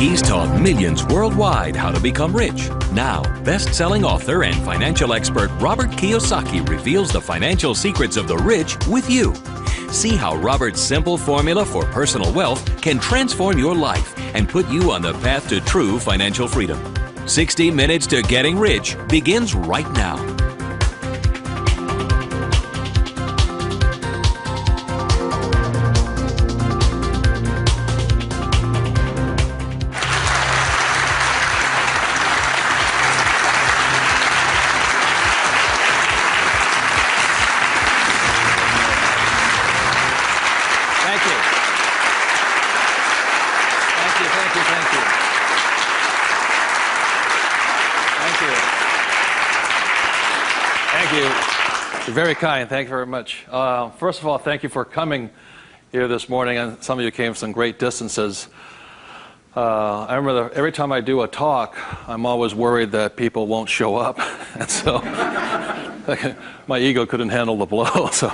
He's taught millions worldwide how to become rich. Now, best-selling author and financial expert Robert Kiyosaki reveals the financial secrets of the rich with you. See how Robert's simple formula for personal wealth can transform your life and put you on the path to true financial freedom. 60 Minutes to Getting Rich begins right now. Very kind. Thank you very much. First of all, thank you for coming here this morning. And some of you came from some great distances. I remember every time I do a talk, I'm always worried that people won't show up. And so my ego couldn't handle the blow. So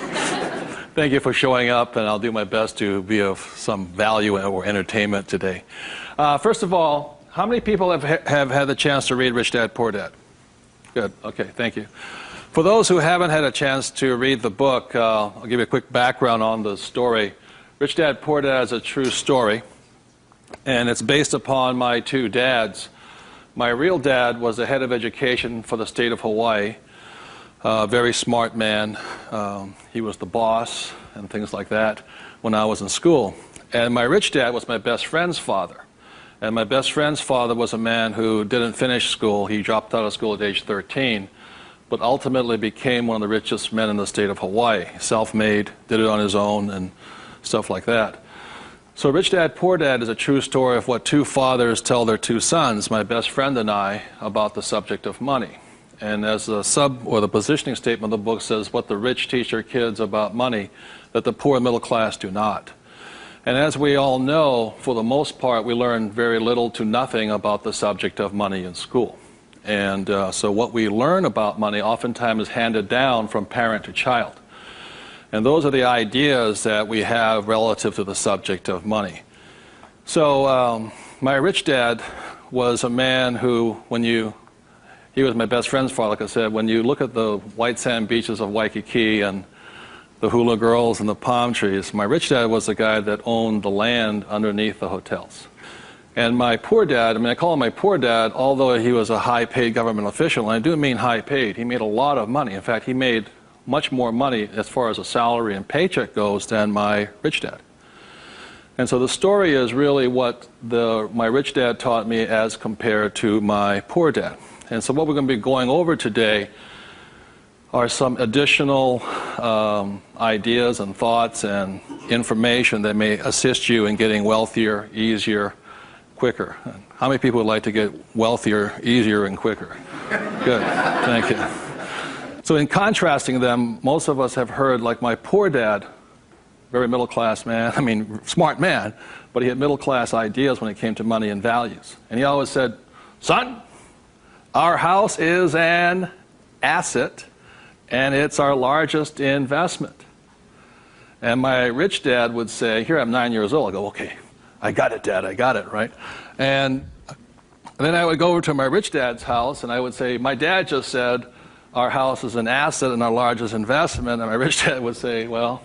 thank you for showing up, and I'll do my best to be of some value or entertainment today. First of all, how many people have had the chance to read Rich Dad, Poor Dad? Good. Okay, thank you. For those who haven't had a chance to read the book, I'll give you a quick background on the story. Rich Dad, Poor Dad is a true story, and it's based upon my two dads. My real dad was the head of education for the state of Hawaii, a very smart man. He was the boss and things like that when I was in school. And my rich dad was my best friend's father. And my best friend's father was a man who didn't finish school. He dropped out of school at age 13. But ultimately became one of the richest men in the state of Hawaii. Self-made, did it on his own, and stuff like that. So Rich Dad, Poor Dad is a true story of what two fathers tell their two sons, my best friend and I, about the subject of money. And as the the positioning statement of the book says, what the rich teach their kids about money, that the poor and middle class do not. And as we all know, for the most part, we learn very little to nothing about the subject of money in school. And so what we learn about money oftentimes is handed down from parent to child. And those are the ideas that we have relative to the subject of money. So my rich dad was a man who, he was my best friend's father, like I said, when you look at the white sand beaches of Waikiki and the hula girls and the palm trees, my rich dad was the guy that owned the land underneath the hotels. And my poor dad, I call him my poor dad, although he was a high-paid government official, and I do mean high-paid. He made a lot of money. In fact, he made much more money as far as a salary and paycheck goes than my rich dad. And so the story is really what my rich dad taught me as compared to my poor dad. And so what we're going to be going over today are some additional ideas and thoughts and information that may assist you in getting wealthier, easier, quicker. How many people would like to get wealthier, easier, and quicker? Good, thank you. So in contrasting them, most of us have heard, like my poor dad, very middle-class man, smart man, but he had middle-class ideas when it came to money and values. And he always said, son, our house is an asset, and it's our largest investment. And my rich dad would say, here I'm 9 years old, I go, okay, I got it, Dad, I got it, right? And then I would go over to my rich dad's house, and I would say, my dad just said, our house is an asset and our largest investment. And my rich dad would say, well,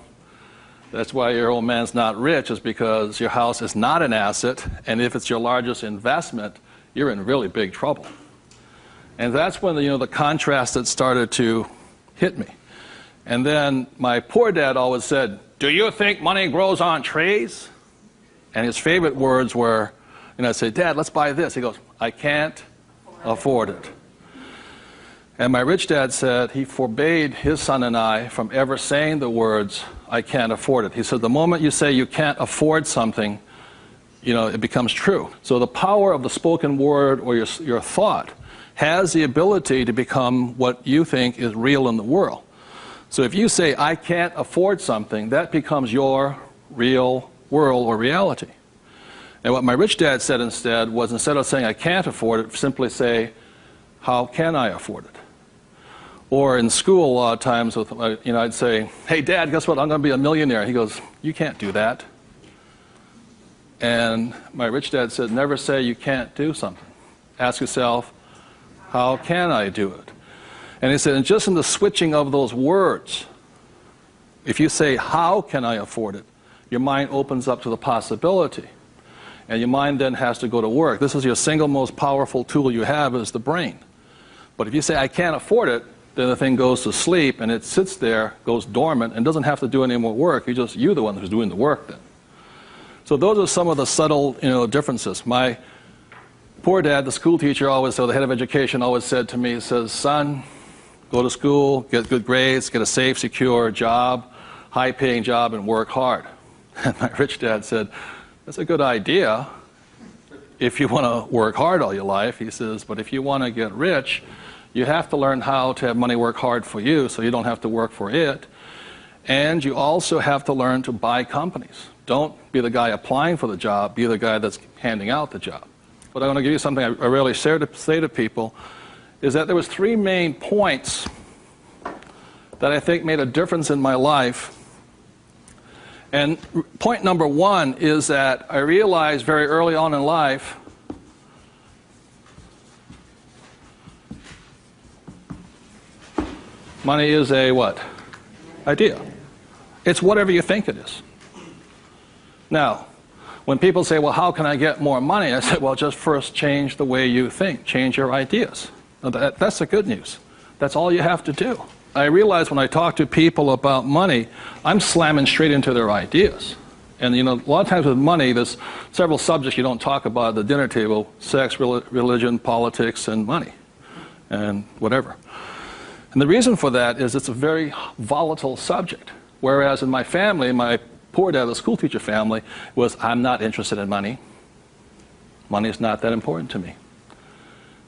that's why your old man's not rich, is because your house is not an asset, and if it's your largest investment, you're in really big trouble. And that's when the contrast that started to hit me. And then my poor dad always said, do you think money grows on trees? And his favorite words were, I'd say, Dad, let's buy this. He goes, I can't afford it. And my rich dad said he forbade his son and I from ever saying the words, I can't afford it. He said, the moment you say you can't afford something, it becomes true. So the power of the spoken word or your thought has the ability to become what you think is real in the world. So if you say, I can't afford something, that becomes your real world or reality. And what my rich dad said instead was, instead of saying I can't afford it, simply say, how can I afford it? Or in school, a lot of times, I'd say, hey, Dad, guess what? I'm going to be a millionaire. He goes, you can't do that. And my rich dad said, never say you can't do something. Ask yourself, how can I do it? And he said, and just in the switching of those words, if you say, how can I afford it, your mind opens up to the possibility. And your mind then has to go to work. This is your single most powerful tool you have, is the brain. But if you say, I can't afford it, then the thing goes to sleep and it sits there, goes dormant, and doesn't have to do any more work. You're the one who's doing the work then. So those are some of the subtle, differences. My poor dad, the school teacher, the head of education, always said to me, he says, son, go to school, get good grades, get a safe, secure job, high-paying job, and work hard. And my rich dad said, that's a good idea if you want to work hard all your life. He says, but if you want to get rich, you have to learn how to have money work hard for you so you don't have to work for it. And you also have to learn to buy companies. Don't be the guy applying for the job, be the guy that's handing out the job. But I want to give you something I rarely say to people, is that there was 3 main points that I think made a difference in my life. And point number 1 is that I realized very early on in life money is a what? Idea. It's whatever you think it is. Now, when people say, well, how can I get more money? I say, well, just first change the way you think. Change your ideas. Now, that's the good news. That's all you have to do. I realize when I talk to people about money, I'm slamming straight into their ideas. And a lot of times with money, there's several subjects you don't talk about at the dinner table: sex, religion, politics, and money, and whatever. And the reason for that is it's a very volatile subject. Whereas in my family, my poor dad, the school teacher family, was, I'm not interested in money. Money is not that important to me.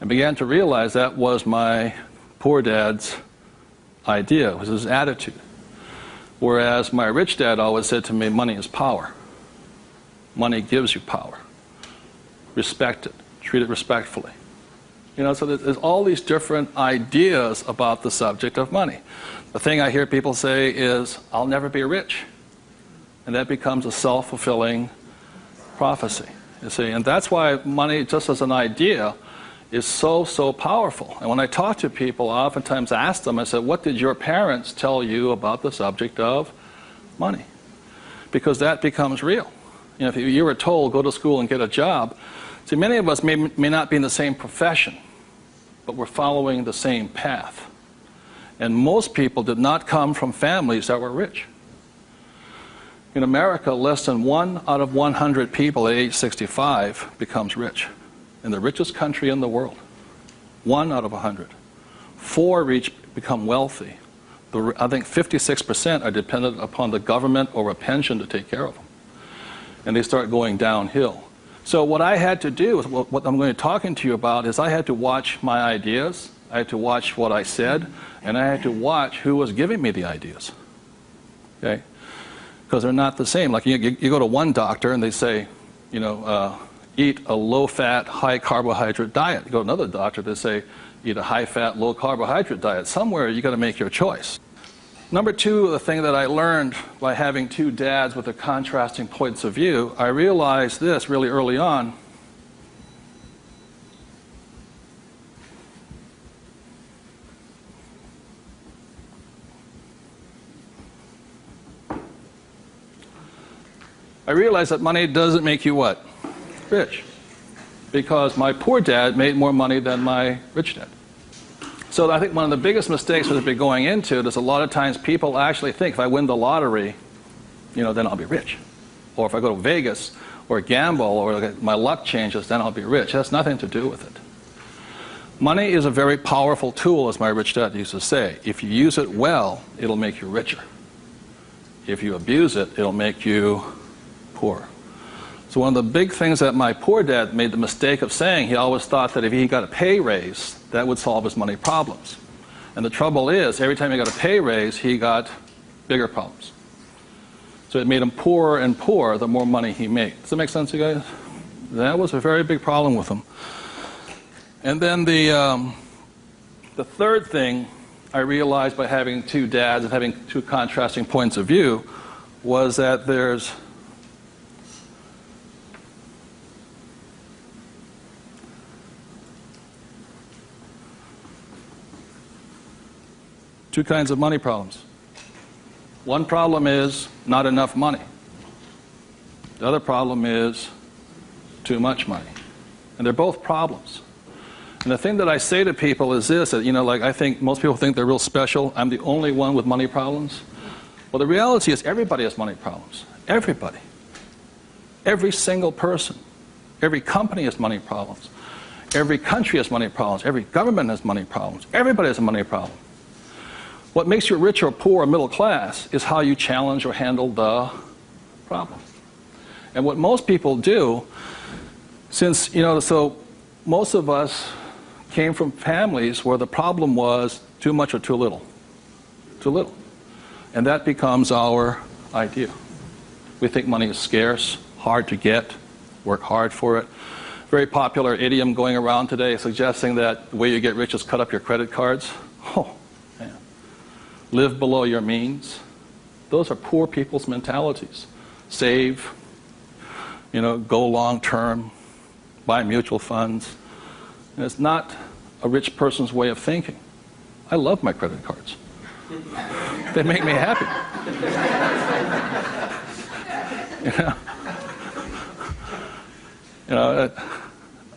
I began to realize that was my poor dad's idea, was his attitude. Whereas my rich dad always said to me, money is power. Money gives you power. Respect it. Treat it respectfully. So there's all these different ideas about the subject of money. The thing I hear people say is, I'll never be rich. And that becomes a self-fulfilling prophecy, you see. And that's why money, just as an idea, is so powerful. And when I talk to people, I oftentimes ask them, I said, what did your parents tell you about the subject of money? Because that becomes real. If you were told, go to school and get a job, see, many of us may not be in the same profession, but we're following the same path. And most people did not come from families that were rich. In America, less than 1 out of 100 people at age 65 becomes rich. In the richest country in the world. 1 out of 100. 4 become wealthy. I think 56% are dependent upon the government or a pension to take care of them. And they start going downhill. So what I had to do, what I'm going to be talking to you about, is I had to watch my ideas, I had to watch what I said, and I had to watch who was giving me the ideas. Okay? Because they're not the same. Like you go to one doctor and they say, eat a low-fat, high-carbohydrate diet. You go to another doctor, they say, eat a high-fat, low-carbohydrate diet. Somewhere you got to make your choice. Number 2, the thing that I learned by having 2 dads with their contrasting points of view, I realized this really early on. I realized that money doesn't make you what? Rich. Because my poor dad made more money than my rich dad. So I think one of the biggest mistakes we've been going into is a lot of times people actually think if I win the lottery, then I'll be rich. Or if I go to Vegas or gamble or my luck changes, then I'll be rich. It has nothing to do with it. Money is a very powerful tool, as my rich dad used to say. If you use it well, it'll make you richer. If you abuse it, it'll make you poor. So one of the big things that my poor dad made the mistake of saying, he always thought that if he got a pay raise, that would solve his money problems. And the trouble is, every time he got a pay raise, he got bigger problems. So it made him poorer and poorer the more money he made. Does that make sense, you guys? That was a very big problem with him. And then the third thing I realized by having 2 dads and having 2 contrasting points of view was that there's two kinds of money problems. One problem is not enough money. The other problem is too much money. And they're both problems. And the thing that I say to people is this, that, like I think most people think they're real special. I'm the only one with money problems. Well, the reality is everybody has money problems. Everybody. Every single person. Every company has money problems. Every country has money problems. Every government has money problems. Everybody has a money problem. What makes you rich or poor or middle class is how you challenge or handle the problem. And what most people do, since, so most of us came from families where the problem was too much or too little. Too little. And that becomes our idea. We think money is scarce, hard to get, work hard for it. Very popular idiom going around today suggesting that the way you get rich is cut up your credit cards. Oh, man. Live below your means. Those are poor people's mentalities. Save, go long term, buy mutual funds. And it's not a rich person's way of thinking. I love my credit cards. They make me happy.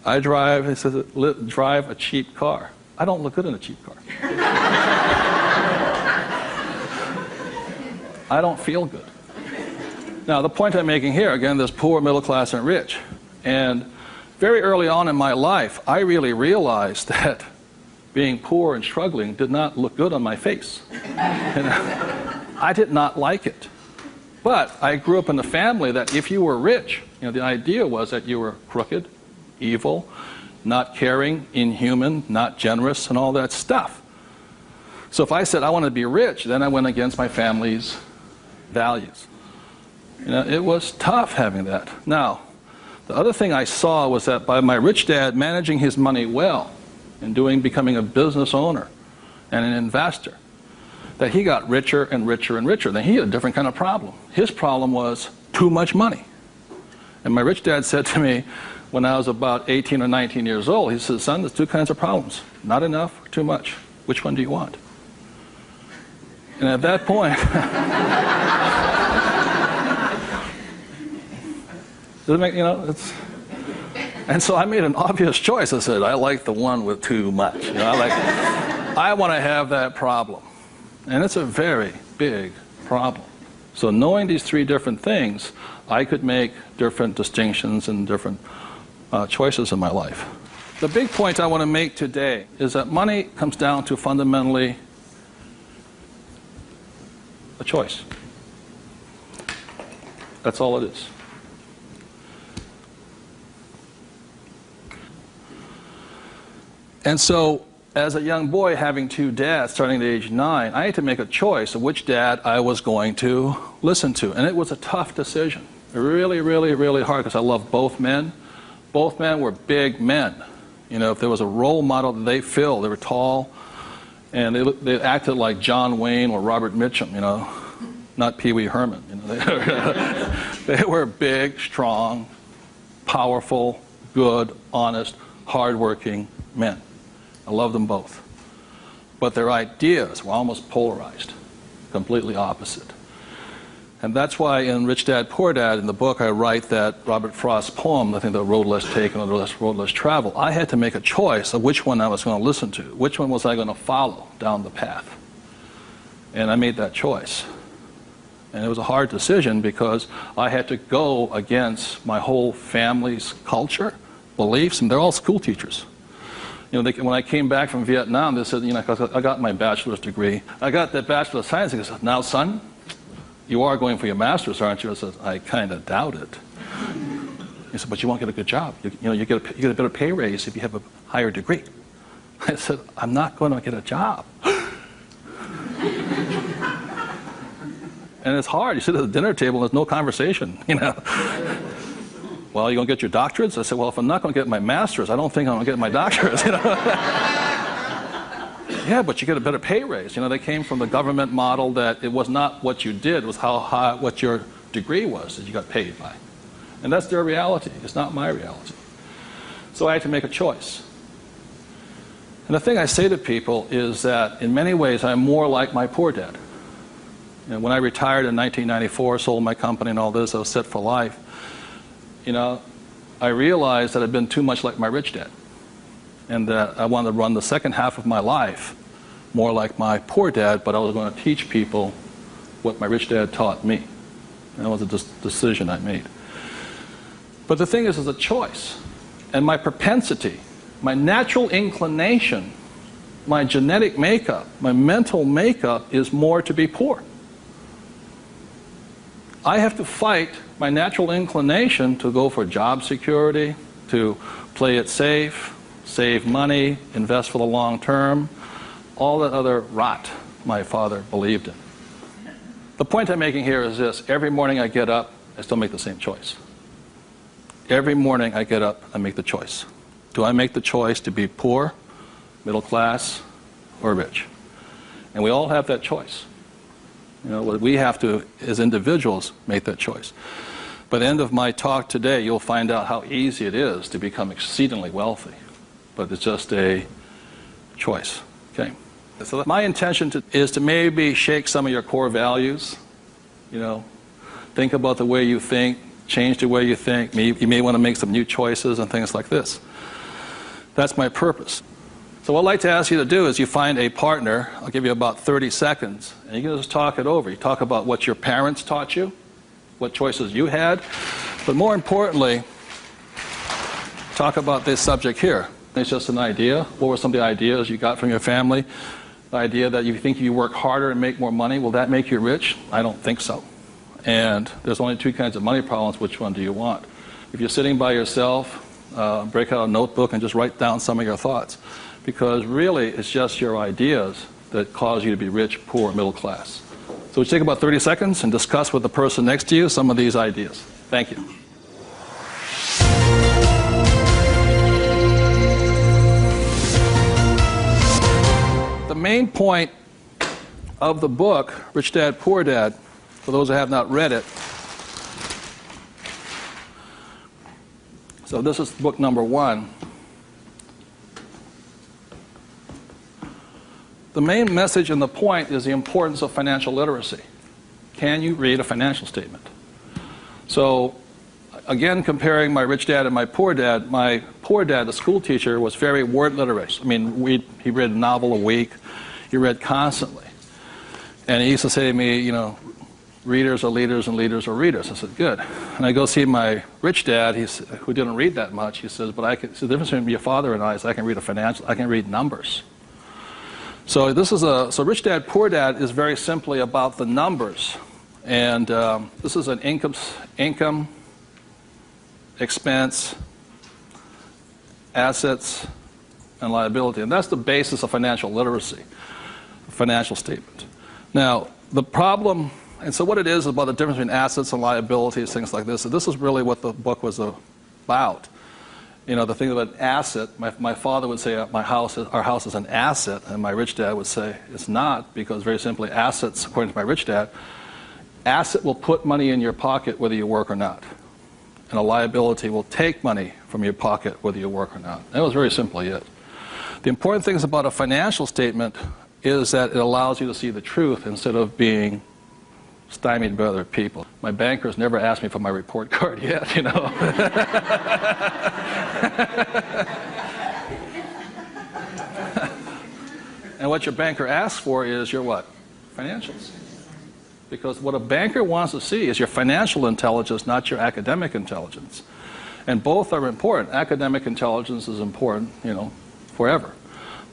I drive, he says, drive a cheap car. I don't look good in a cheap car. I don't feel good. Now, the point I'm making here, again, there's poor, middle class, and rich. And very early on in my life, I really realized that being poor and struggling did not look good on my face. I did not like it. But I grew up in a family that if you were rich, the idea was that you were crooked, evil, not caring, inhuman, not generous, and all that stuff. So if I said I wanted to be rich, then I went against my family's values. It was tough having that. Now, the other thing I saw was that by my rich dad managing his money well and becoming a business owner and an investor, that he got richer and richer and richer. Then he had a different kind of problem. His problem was too much money. And my rich dad said to me when I was about 18 or 19 years old, he said, son, there's two kinds of problems. Not enough or too much. Which one do you want? And at that point, and so I made an obvious choice. I said, I like the one with too much. I want to have that problem. And it's a very big problem. So knowing these three different things, I could make different distinctions and different choices in my life. The big point I want to make today is that money comes down to fundamentally a choice. That's all it is. And so, as a young boy having two dads starting at age 9, I had to make a choice of which dad I was going to listen to. And it was a tough decision. Really, really, really hard because I loved both men. Both men were big men. If there was a role model that they filled, they were tall, and they acted like John Wayne or Robert Mitchum, not Pee Wee Herman. They were big, strong, powerful, good, honest, hardworking men. I love them both. But their ideas were almost polarized, completely opposite. And that's why in Rich Dad, Poor Dad, in the book, I write that Robert Frost's poem, I think The Road Less Taken or The Road Less Traveled, I had to make a choice of which one I was going to listen to. Which one was I going to follow down the path? And I made that choice. And it was a hard decision because I had to go against my whole family's culture, beliefs, and they're all school teachers. When I came back from Vietnam, they said, cause I got my bachelor's degree. I got that Bachelor of Science. They said, now, son, you are going for your master's, aren't you? I said, I kind of doubt it. He said, but you won't get a good job. You get a better pay raise if you have a higher degree. I said, I'm not going to get a job. And it's hard. You sit at the dinner table, there's no conversation, Well, you going to get your doctorates? I said, well, if I'm not going to get my master's, I don't think I'm going to get my doctorates. Yeah, but you get a better pay raise. They came from the government model that it was not what you did, it was how high, what your degree was that you got paid by. And that's their reality. It's not my reality. So I had to make a choice. And the thing I say to people is that in many ways I'm more like my poor dad. You know, when I retired in 1994, sold my company and all this, I was set for life. You know, I realized that I'd been too much like my rich dad, and that I wanted to run the second half of my life more like my poor dad, but I was going to teach people what my rich dad taught me. And that was a decision I made. But the thing is, it's a choice. And my propensity, my natural inclination, my genetic makeup, my mental makeup is more to be poor. I have to fight my natural inclination to go for job security, to play it safe, save money, invest for the long term, all that other rot my father believed in. The point I'm making here is this: every morning I get up, I still make the same choice. Every morning I get up, I make the choice. Do I make the choice to be poor, middle class, or rich? And we all have that choice. You know, we have to, as individuals, make that choice. By the end of my talk today, you'll find out how easy it is to become exceedingly wealthy. But it's just a choice. Okay? So my intention is to maybe shake some of your core values. You know, think about the way you think, change the way you think. You may want to make some new choices and things like this. That's my purpose. So what I'd like to ask you to do is you find a partner. I'll give you about 30 seconds, and you can just talk it over. You talk about what your parents taught you, what choices you had, but more importantly, talk about this subject here. It's just an idea. What were some of the ideas you got from your family? The idea that you think you work harder and make more money, will that make you rich? I don't think so. And there's only two kinds of money problems. Which one do you want? If you're sitting by yourself, break out a notebook and just write down some of your thoughts. Because really, it's just your ideas that cause you to be rich, poor, middle class. So we take about 30 seconds and discuss with the person next to you some of these ideas. Thank you. The main point of the book, Rich Dad, Poor Dad, for those who have not read it, so this is book number 1. The main message and the point is the importance of financial literacy. Can you read a financial statement? So, again, comparing my rich dad and my poor dad, the school teacher, was very word literate. I mean, he read a novel a week. He read constantly. And he used to say to me, you know, readers are leaders and leaders are readers. I said, good. And I go see my rich dad, who didn't read that much. He says, but the difference between your father and I is I can read numbers. So so Rich Dad, Poor Dad is very simply about the numbers. And this is an income, expense, assets, and liability. And that's the basis of financial literacy, a financial statement. Now, the problem, and so what it is about the difference between assets and liabilities, things like this, so this is really what the book was about. You know, the thing about an asset, my father would say our house is an asset, and my rich dad would say it's not, because very simply assets, according to my rich dad, asset will put money in your pocket whether you work or not. And a liability will take money from your pocket whether you work or not. That was very simply it. The important things about a financial statement is that it allows you to see the truth instead of being stymied by other people. My bankers never asked me for my report card yet, you know. And what your banker asks for is your what? Financials. Because what a banker wants to see is your financial intelligence, not your academic intelligence. And both are important. Academic intelligence is important, you know, forever.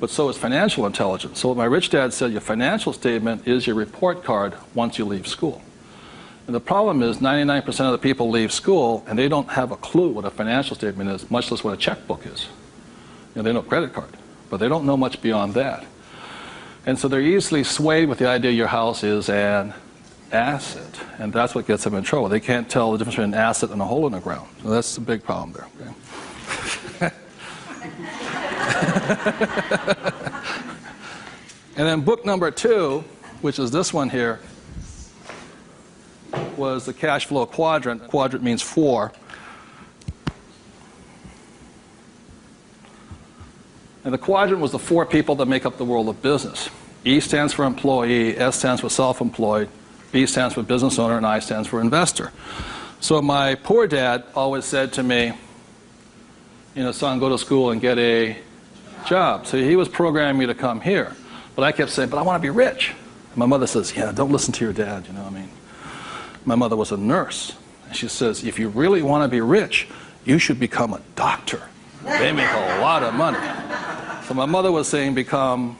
But so is financial intelligence. So what my rich dad said, your financial statement is your report card once you leave school. And the problem is 99% of the people leave school and they don't have a clue what a financial statement is, much less what a checkbook is. You know, they know credit card, but they don't know much beyond that. And so they're easily swayed with the idea your house is an asset. And that's what gets them in trouble. They can't tell the difference between an asset and a hole in the ground. So that's the big problem there. Okay? And then book number 2, which is this one here, was the cash flow quadrant. Quadrant means 4. And the quadrant was the 4 people that make up the world of business. E stands for employee, S stands for self-employed, B stands for business owner, and I stands for investor. So my poor dad always said to me, you know, son, go to school and get a job. So he was programming me to come here. But I kept saying, but I want to be rich. And my mother says, yeah, don't listen to your dad, you know what I mean? My mother was a nurse. And she says, if you really want to be rich, you should become a doctor. They make a lot of money. So my mother was saying become,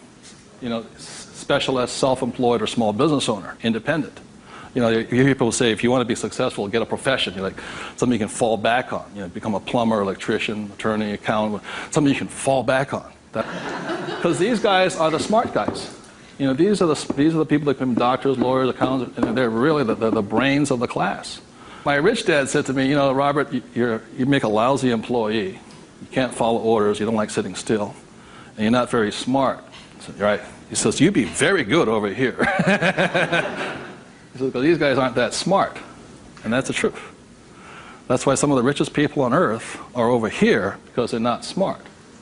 you know, specialist, self-employed, or small business owner, independent. You know, you hear people say, if you want to be successful, get a profession. You're like, something you can fall back on. You know, become a plumber, electrician, attorney, accountant, something you can fall back on. Because these guys are the smart guys. You know, these are the people that become doctors, lawyers, accountants, and they're really the brains of the class. My rich dad said to me, you know, Robert, you make a lousy employee. You can't follow orders. You don't like sitting still. And you're not very smart. I said, right. He says, you'd be very good over here. He says, because these guys aren't that smart. And that's the truth. That's why some of the richest people on earth are over here, because they're not smart.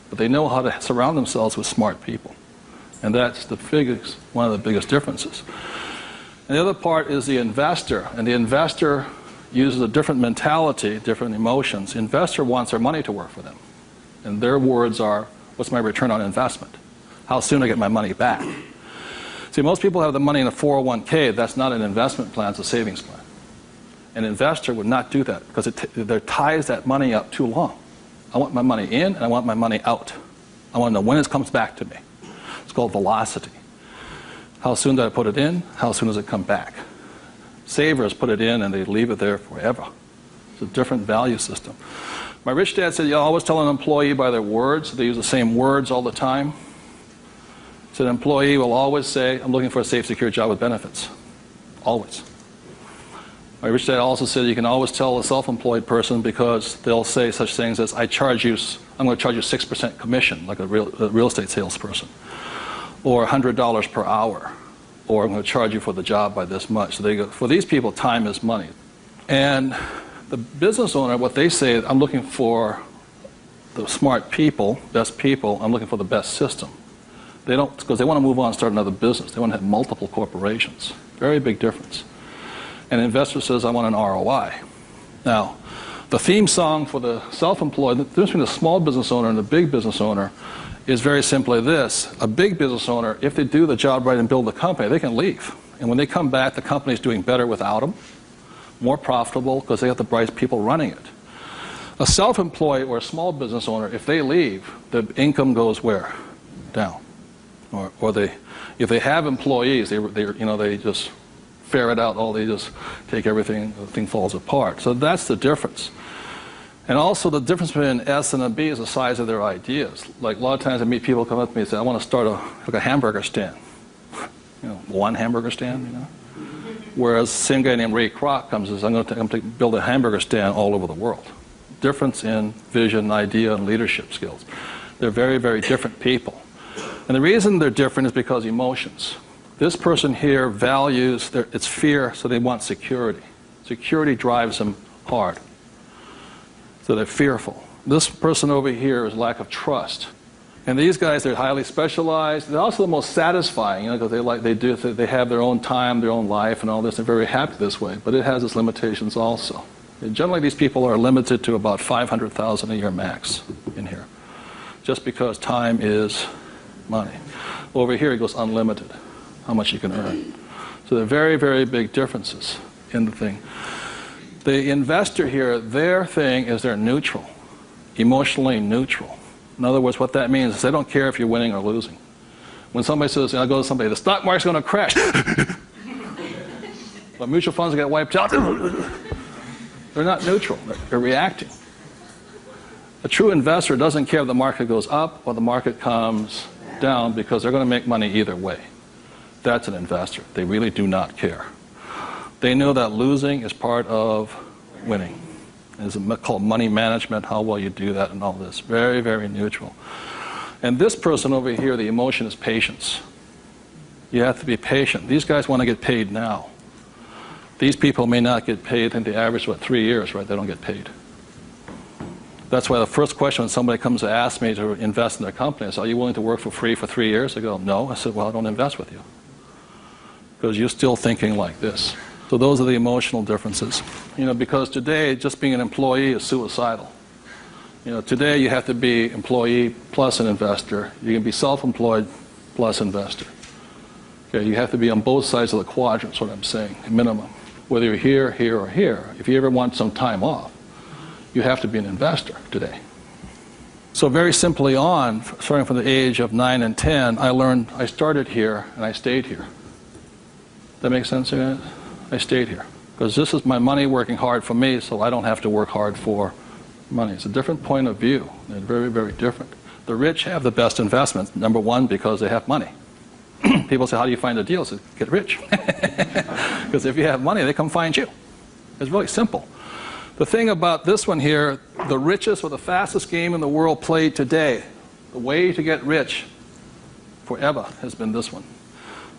But they know how to surround themselves with smart people. And that's one of the biggest differences. And the other part is the investor. And the investor uses a different mentality, different emotions. The investor wants their money to work for them. And their words are, what's my return on investment? How soon I get my money back? See, most people have the money in a 401k. That's not an investment plan, it's a savings plan. An investor would not do that because it ties that money up too long. I want my money in and I want my money out. I want to know when it comes back to me. It's called velocity. How soon do I put it in? How soon does it come back? Savers put it in and they leave it there forever. It's a different value system. My rich dad said, you always tell an employee by their words. They use the same words all the time. So an employee will always say, I'm looking for a safe, secure job with benefits. Always. My rich dad also said you can always tell a self-employed person because they'll say such things as, I'm going to charge you 6% commission, like a real estate salesperson, or $100 per hour, or I'm going to charge you for the job by this much. So they go, for these people, time is money. And the business owner, what they say, I'm looking for the smart people, best people, I'm looking for the best system. They don't, because they want to move on and start another business. They want to have multiple corporations. Very big difference. And an investor says, I want an ROI. Now, the theme song for the self-employed, the difference between the small business owner and the big business owner is very simply this. A big business owner, if they do the job right and build the company, they can leave. And when they come back, the company's doing better without them, more profitable because they have the bright people running it. A self-employed or a small business owner, if they leave, the income goes where? Down. Or if they have employees, they just ferret out they just take everything, the thing falls apart. So that's the difference. And also the difference between an S and a B is the size of their ideas. Like a lot of times I meet people come up to me and say, I want to start a hamburger stand. You know, one hamburger stand, you know. Whereas the same guy named Ray Kroc comes and says, I'm going to build a hamburger stand all over the world. Difference in vision, idea, and leadership skills. They're very, very different people. And the reason they're different is because emotions. This person here values, it's fear, so they want security. Security drives them hard. So they're fearful. This person over here is lack of trust. And these guys, they're highly specialized. They're also the most satisfying, you know, because they have their own time, their own life, and all this. They're very happy this way, but it has its limitations also. And generally, these people are limited to about $500,000 a year max in here, just because time is money. Over here, it goes unlimited, how much you can earn. So there are very, very big differences in the thing. The investor here, their thing is they're neutral, emotionally neutral. In other words, what that means is they don't care if you're winning or losing. When somebody says, I go to somebody, the stock market's going to crash. But mutual funds get wiped out. They're not neutral. They're reacting. A true investor doesn't care if the market goes up or the market comes down because they're going to make money either way. That's an investor. They really do not care. They know that losing is part of winning. It's called money management, how well you do that and all this. Very, very neutral. And this person over here, the emotion is patience. You have to be patient. These guys want to get paid now. These people may not get paid, I think the average is, 3 years, right? They don't get paid. That's why the first question when somebody comes to ask me to invest in their company is, are you willing to work for free for 3 years? I go, no. I said, well, I don't invest with you. Because you're still thinking like this. So those are the emotional differences. Because today, just being an employee is suicidal. Today you have to be employee plus an investor. You can be self-employed plus investor. Okay, you have to be on both sides of the quadrant, is what I'm saying, minimum. Whether you're here, here, or here. If you ever want some time off, you have to be an investor today. So very simply on, starting from the age of 9 and 10, I started here and I stayed here. That makes sense, you guys? I stayed here. Because this is my money working hard for me, so I don't have to work hard for money. It's a different point of view. They're very, very different. The rich have the best investments. Number one, because they have money. People say, how do you find the deals? Get rich. Because if you have money, they come find you. It's really simple. The thing about this one here, the richest or the fastest game in the world played today, the way to get rich forever has been this one.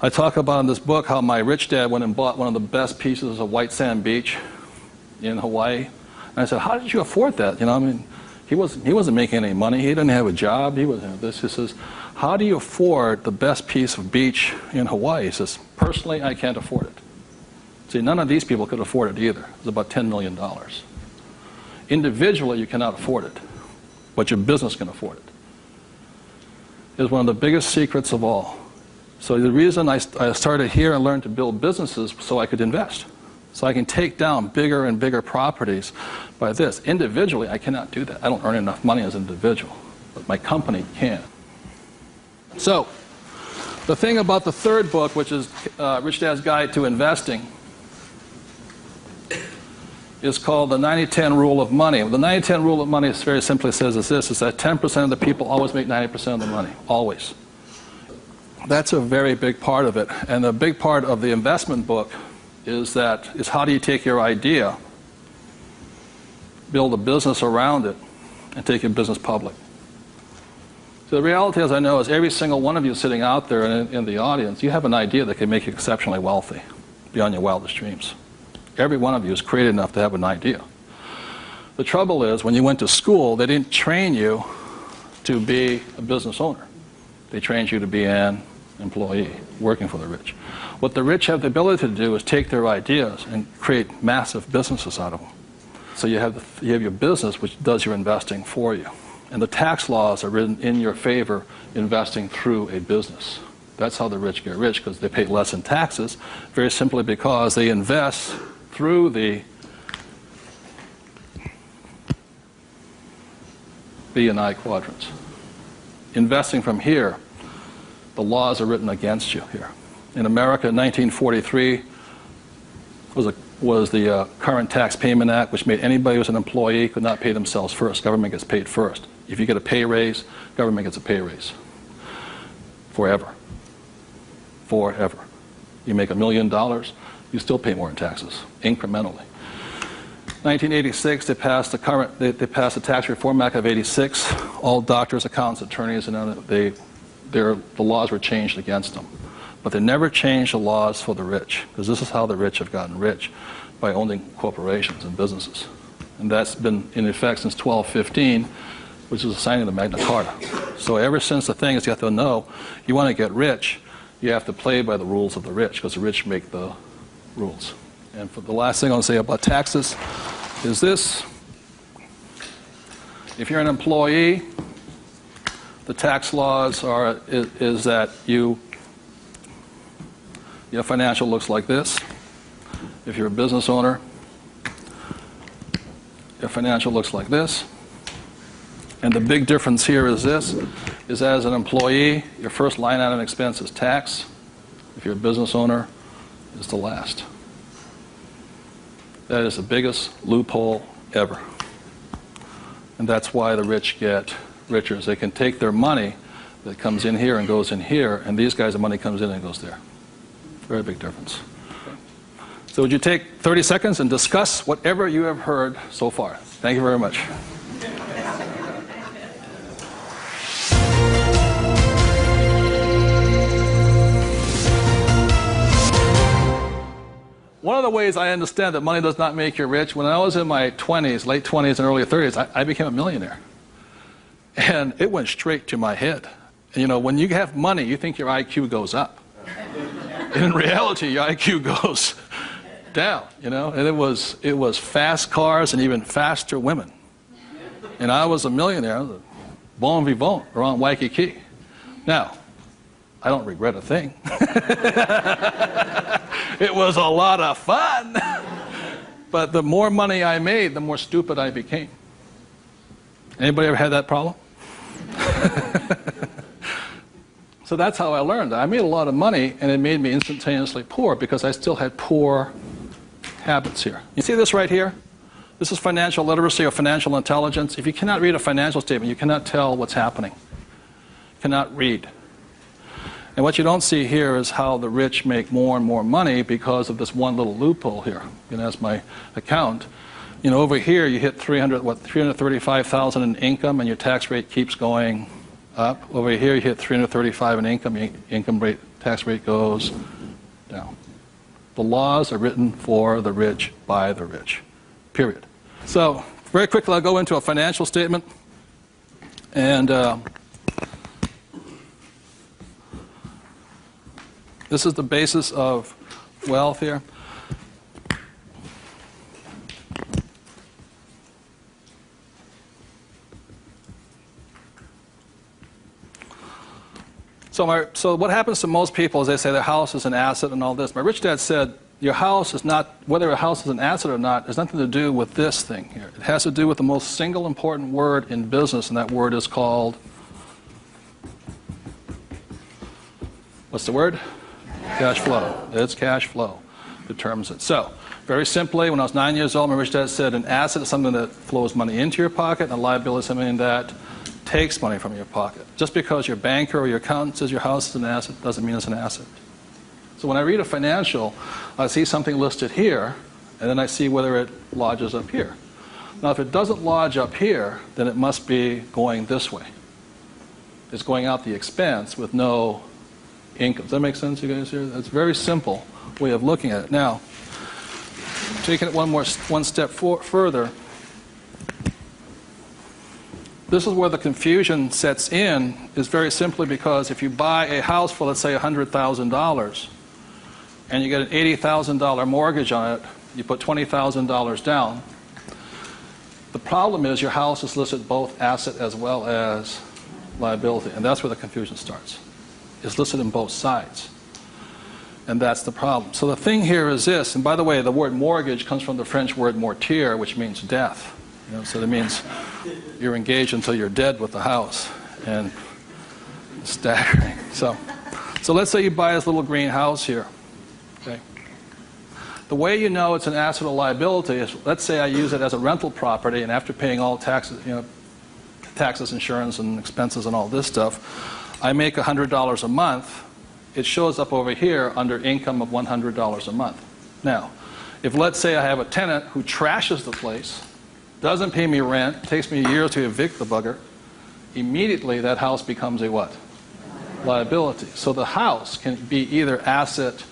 I talk about in this book how my rich dad went and bought one of the best pieces of white sand beach in Hawaii. And I said, how did you afford that? He wasn't making any money. He didn't have a job. He wasn't this. He says, how do you afford the best piece of beach in Hawaii? He says, personally, I can't afford it. See, none of these people could afford it either. It was about $10 million. Individually, you cannot afford it, but your business can afford it. It's one of the biggest secrets of all. So the reason I started here and learned to build businesses so I could invest. So I can take down bigger and bigger properties by this. Individually, I cannot do that. I don't earn enough money as an individual, but my company can. So the thing about the third book, which is Rich Dad's Guide to Investing, is called the 90-10 Rule of Money. The 90-10 Rule of Money very simply says is this, is that 10% of the people always make 90% of the money, always. That's a very big part of it. And a big part of the investment book is how do you take your idea, build a business around it, and take your business public. So the reality, as I know, is every single one of you sitting out there in the audience, you have an idea that can make you exceptionally wealthy beyond your wildest dreams. Every one of you is creative enough to have an idea. The trouble is, when you went to school, they didn't train you to be a business owner. They trained you to be an employee, working for the rich. What the rich have the ability to do is take their ideas and create massive businesses out of them. So you have your business, which does your investing for you. And the tax laws are written in your favor, investing through a business. That's how the rich get rich, because they pay less in taxes, very simply because they invest through the B and I quadrants. Investing from here, the laws are written against you here. In America, 1943 was the Current Tax Payment Act, which made anybody who was an employee could not pay themselves first. Government gets paid first. If you get a pay raise, government gets a pay raise. Forever. Forever. You make $1 million, you still pay more in taxes, incrementally. 1986, they passed the Tax Reform Act of '86. All doctors, accountants, attorneys, and the laws were changed against them. But they never changed the laws for the rich, because this is how the rich have gotten rich, by owning corporations and businesses. And that's been in effect since 1215, which is the signing of the Magna Carta. So ever since the thing is, you have to know, you want to get rich, you have to play by the rules of the rich, because the rich make the rules. And for the last thing I'll say about taxes is this. If you're an employee, the tax laws is that your financial looks like this. If you're a business owner, your financial looks like this. And the big difference here is this, is as an employee, your first line item expense is tax. If you're a business owner, it's the last. That is the biggest loophole ever. And that's why the rich get richer. They can take their money that comes in here and goes in here, and these guys, the money comes in and goes there. Very big difference. So would you take 30 seconds and discuss whatever you have heard so far? Thank you very much. One of of ways I understand that money does not make you rich. When I was in my 20s, late 20s and early 30s, I became a millionaire. And it went straight to my head. And, you know, when you have money, you think your IQ goes up. In reality, your IQ goes down, you know. And it was fast cars and even faster women. And I was a millionaire. I was a bon vivant around Waikiki. Now, I don't regret a thing. It was a lot of fun. But the more money I made, the more stupid I became. Anybody ever had that problem? So that's how I learned. I made a lot of money, and it made me instantaneously poor because I still had poor habits here. You see this right here? This is financial literacy or financial intelligence. If you cannot read a financial statement, you cannot tell what's happening. You cannot read. And what you don't see here is how the rich make more and more money because of this one little loophole here. You know, that's my account. You know, over here you hit 335,000 in income, and your tax rate keeps going up. Over here you hit 335 in income, your income rate, tax rate goes down. The laws are written for the rich by the rich. Period. So very quickly I'll go into a financial statement, and this is the basis of wealth here. So what happens to most people is they say their house is an asset and all this. My rich dad said, your house is not, whether a house is an asset or not, has nothing to do with this thing here. It has to do with the most single important word in business, and that word is called, what's the word? Cash flow. It's cash flow determines it. So, very simply, when I was 9 years old, my rich dad said an asset is something that flows money into your pocket, and a liability is something that takes money from your pocket. Just because your banker or your accountant says your house is an asset doesn't mean it's an asset. So when I read a financial, I see something listed here, and then I see whether it lodges up here. Now, if it doesn't lodge up here, then it must be going this way. It's going out the expense with no income. Does that make sense, you guys here? That's a very simple way of looking at it. Now, taking it one step further, this is where the confusion sets in, is very simply because if you buy a house for, let's say, $100,000, and you get an $80,000 mortgage on it, you put $20,000 down, the problem is your house is listed both asset as well as liability, and that's where the confusion starts. It's listed in both sides, and that's the problem. So the thing here is this, and by the way, the word mortgage comes from the French word mortir, which means death. You know, so that means you're engaged until you're dead with the house, and it's staggering. So let's say you buy this little green house here. Okay. The way you know it's an asset or liability is, let's say I use it as a rental property, and after paying all taxes, you know, taxes, insurance, and expenses, and all this stuff, I make $100 a month. It shows up over here under income of $100 a month. Now, if let's say I have a tenant who trashes the place, doesn't pay me rent, takes me a year to evict the bugger, immediately that house becomes a what? Liability. So the house can be either asset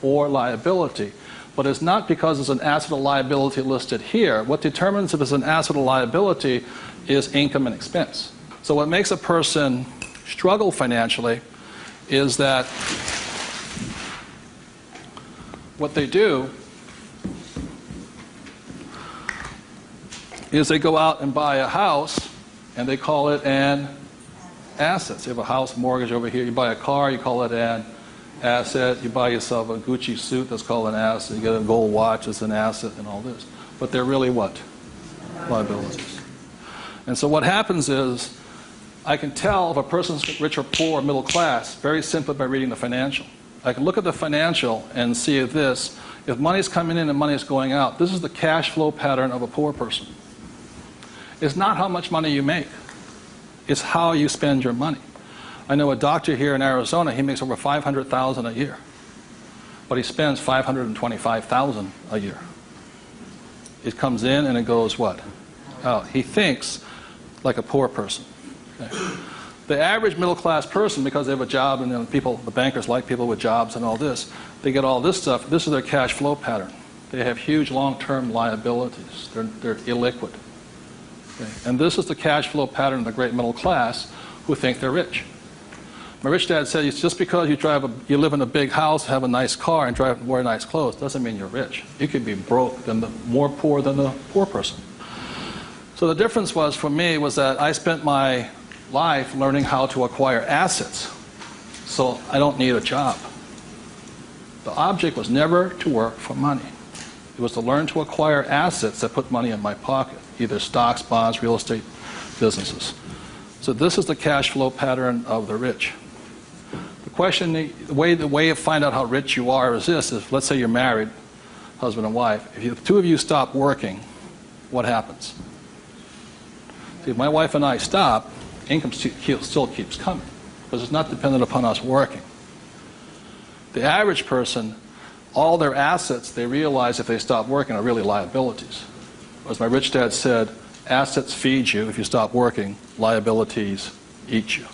or liability, but it's not because it's an asset or liability listed here. What determines if it's an asset or liability is income and expense. So what makes a person struggle financially is that what they do is they go out and buy a house, and they call it an asset. So you have a house mortgage over here. You buy a car, you call it an asset. You buy yourself a Gucci suit, that's called an asset. You get a gold watch, it's an asset, and all this. But they're really what? Liabilities. And so what happens is, I can tell if a person's rich or poor or middle class very simply by reading the financial. I can look at the financial and see this. If money's coming in and money's going out, this is the cash flow pattern of a poor person. It's not how much money you make. It's how you spend your money. I know a doctor here in Arizona, he makes over $500,000 a year. But he spends $525,000 a year. It comes in and it goes what? Out. He thinks like a poor person. Okay. The average middle class person, because they have a job, and you know, the bankers like people with jobs and all this, they get all this stuff. This is their cash flow pattern. They have huge long-term liabilities. They're illiquid. Okay? And this is the cash flow pattern of the great middle class who think they're rich. My rich dad said, it's just because you live in a big house, have a nice car, and wear nice clothes, doesn't mean you're rich. You could be broke, more poor than the poor person. So the difference was, for me, was that I spent my life learning how to acquire assets. So I don't need a job. The object was never to work for money. It was to learn to acquire assets that put money in my pocket, either stocks, bonds, real estate, businesses. So this is the cash flow pattern of the rich. The way to find out how rich you are is this: is let's say you're married, husband and wife. If the two of you stop working, what happens? See, if my wife and I stop, income still keeps coming, because it's not dependent upon us working. The average person, all their assets, they realize if they stop working, are really liabilities. As my rich dad said, assets feed you if you stop working, liabilities eat you.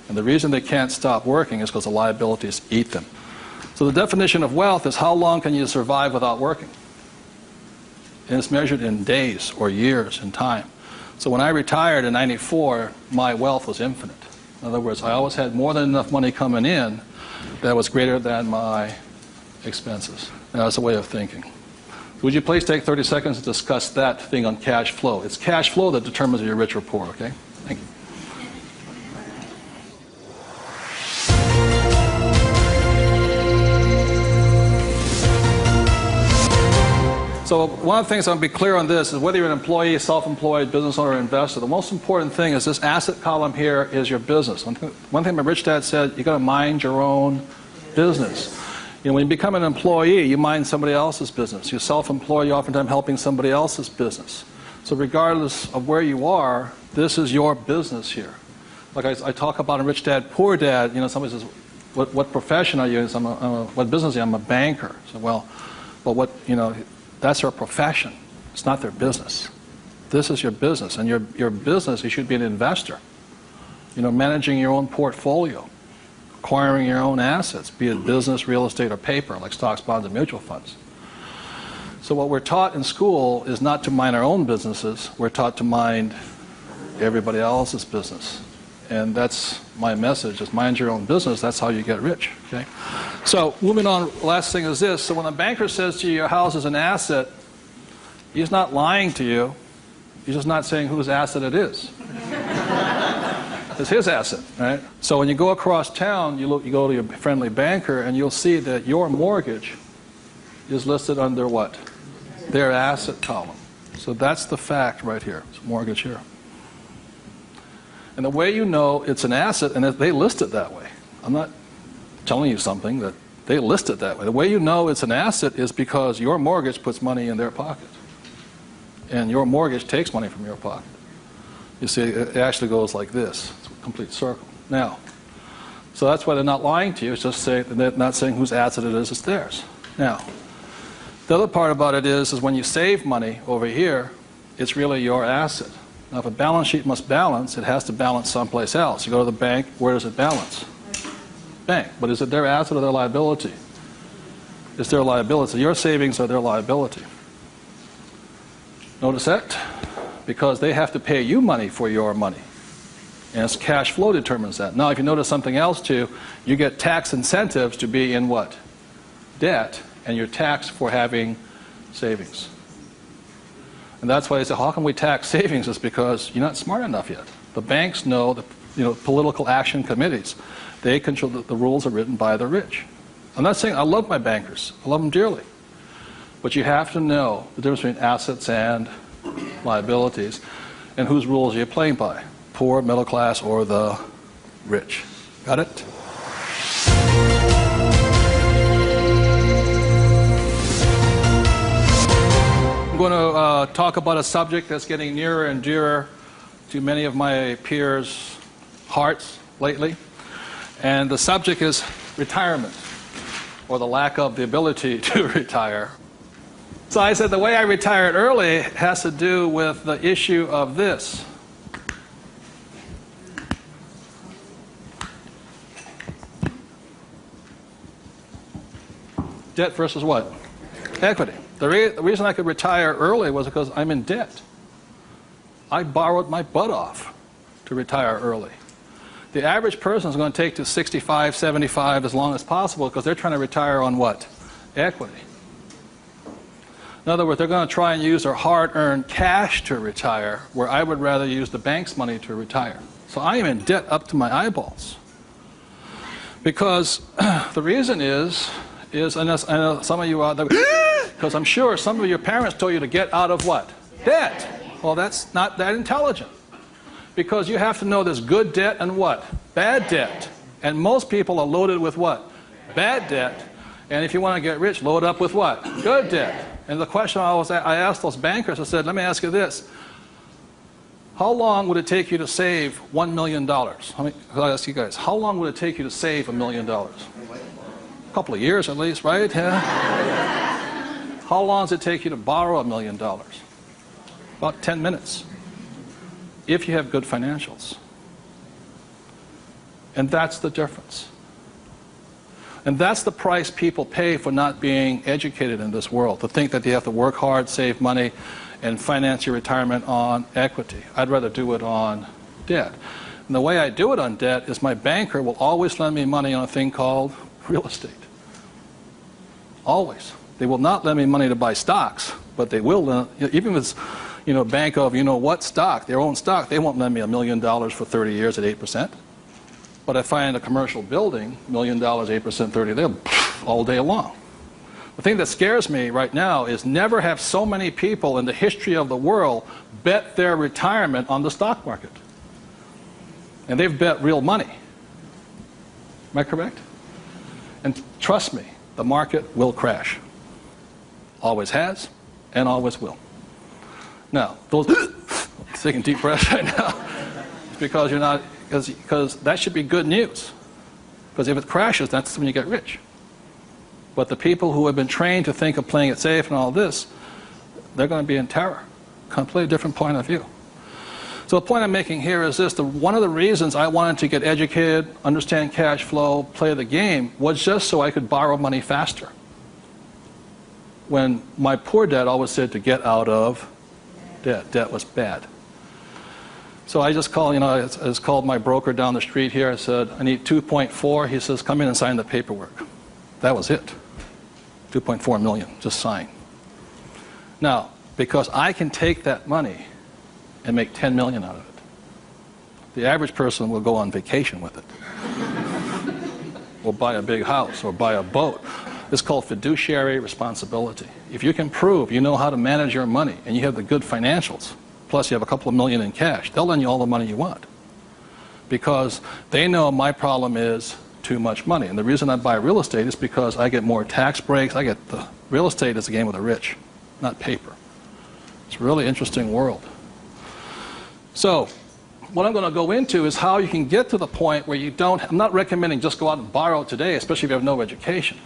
And the reason they can't stop working is because the liabilities eat them. So the definition of wealth is how long can you survive without working? And it's measured in days or years in time. So when I retired in '94, my wealth was infinite. In other words, I always had more than enough money coming in that was greater than my expenses. Now, that's a way of thinking. Would you please take 30 seconds to discuss that thing on cash flow? It's cash flow that determines if you're rich or poor, okay? Thank you. So one of the things I want to be clear on this is whether you're an employee, self-employed, business owner, or investor, the most important thing is this asset column here is your business. One thing my rich dad said, you got to mind your own business. You know, when you become an employee, you mind somebody else's business. You're self-employed, you're oftentimes helping somebody else's business. So regardless of where you are, this is your business here. Like I talk about a rich dad, poor dad, you know, somebody says, what profession are you? What business are you? I'm a banker. So, well, what, you know, that's their profession. It's not their business. This is your business. And your business, you should be an investor. You know, managing your own portfolio, acquiring your own assets, be it business, real estate, or paper, like stocks, bonds, and mutual funds. So what we're taught in school is not to mind our own businesses. We're taught to mind everybody else's business. And that's my message, is mind your own business. That's how you get rich. Okay? So moving on, last thing is this. So when a banker says to you your house is an asset, he's not lying to you. He's just not saying whose asset it is. It's his asset, right? So when you go across town, you go to your friendly banker, and you'll see that your mortgage is listed under what? Their asset column. So that's the fact right here. It's mortgage here. And the way you know it's an asset, and they list it that way. I'm not telling you something, that they list it that way. The way you know it's an asset is because your mortgage puts money in their pocket. And your mortgage takes money from your pocket. You see, it actually goes like this. It's a complete circle. Now, so that's why they're not lying to you. It's just they're not saying whose asset it is, it's theirs. Now, the other part about it is when you save money over here, it's really your asset. Now, if a balance sheet must balance, it has to balance someplace else. You go to the bank, where does it balance? Bank. But is it their asset or their liability? It's their liability. Your savings are their liability. Notice that? Because they have to pay you money for your money. And it's cash flow determines that. Now, if you notice something else too, you get tax incentives to be in what? Debt, and you're taxed for having savings. And that's why they say, how can we tax savings? It's because you're not smart enough yet. The banks know, political action committees, they control, the rules are written by the rich. I'm not saying I love my bankers. I love them dearly. But you have to know the difference between assets and liabilities, and whose rules are you playing by? Poor, middle class, or the rich. Got it? I'm going to talk about a subject that's getting nearer and dearer to many of my peers' hearts lately. And the subject is retirement, or the lack of the ability to retire. So I said the way I retired early has to do with the issue of this. Debt versus what? Equity. The reason I could retire early was because I'm in debt. I borrowed my butt off to retire early. The average person is going to take to 65, 75 as long as possible because they're trying to retire on what? Equity. In other words, they're going to try and use their hard-earned cash to retire, where I would rather use the bank's money to retire. So I am in debt up to my eyeballs. Because the reason is and I know some of you out there, because I'm sure some of your parents told you to get out of what? Debt. Well, that's not that intelligent. Because you have to know there's good debt and what? Bad debt. And most people are loaded with what? Bad debt. And if you want to get rich, load up with what? Good debt. And the question I asked those bankers, I said, let me ask you this. How long would it take you to save $1 million? I'll ask you guys, how long would it take you to save $1 million? A couple of years at least, right? Yeah. How long does it take you to borrow $1 million? About 10 minutes. If you have good financials. And that's the difference. And that's the price people pay for not being educated in this world, to think that you have to work hard, save money, and finance your retirement on equity. I'd rather do it on debt. And the way I do it on debt is my banker will always lend me money on a thing called real estate. Always. They will not lend me money to buy stocks, but they will lend, even if it's bank of what stock, their own stock, they won't lend me $1 million for 30 years at 8%. But if I find a commercial building, $1 million, 8%, 30, they'll all day long. The thing that scares me right now is never have so many people in the history of the world bet their retirement on the stock market. And they've bet real money. Am I correct? And trust me, the market will crash. Always has and always will. Now, those taking deep breaths right now, because you're not, because that should be good news. Because if it crashes, that's when you get rich. But the people who have been trained to think of playing it safe and all this, they're going to be in terror. Completely different point of view. So the point I'm making here is this: one of the reasons I wanted to get educated, understand cash flow, play the game, was just so I could borrow money faster. When my poor dad always said to get out of debt. Debt was bad. So I just called, I just called my broker down the street here. I said, I need 2.4. He says, come in and sign the paperwork. That was it. 2.4 million, just sign. Now, because I can take that money and make 10 million out of it. The average person will go on vacation with it. Or buy a big house, or buy a boat. It's called fiduciary responsibility. If you can prove you know how to manage your money and you have the good financials, plus you have a couple of million in cash, they'll lend you all the money you want. Because they know my problem is too much money. And the reason I buy real estate is because I get more tax breaks. The real estate is a game of the rich, not paper. It's a really interesting world. So what I'm going to go into is how you can get to the point where you don't, I'm not recommending just go out and borrow today, especially if you have no education.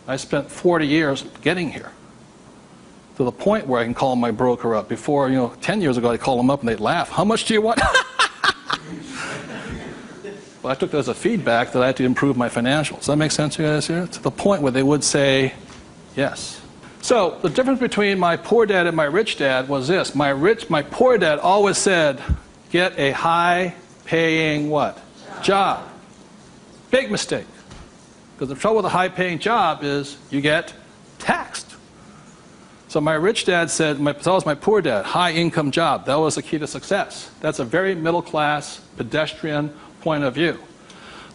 I spent 40 years getting here, to the point where I can call my broker up. Before, 10 years ago, I'd call them up and they'd laugh. How much do you want? But I took that as a feedback that I had to improve my financials. Does that make sense to you guys here? To the point where they would say yes. So the difference between my poor dad and my rich dad was this. My poor dad always said, get a high-paying what? Job. Big mistake. Because the trouble with a high-paying job is you get taxed. So my rich dad said, so was my poor dad, high-income job. That was the key to success. That's a very middle-class, pedestrian point of view.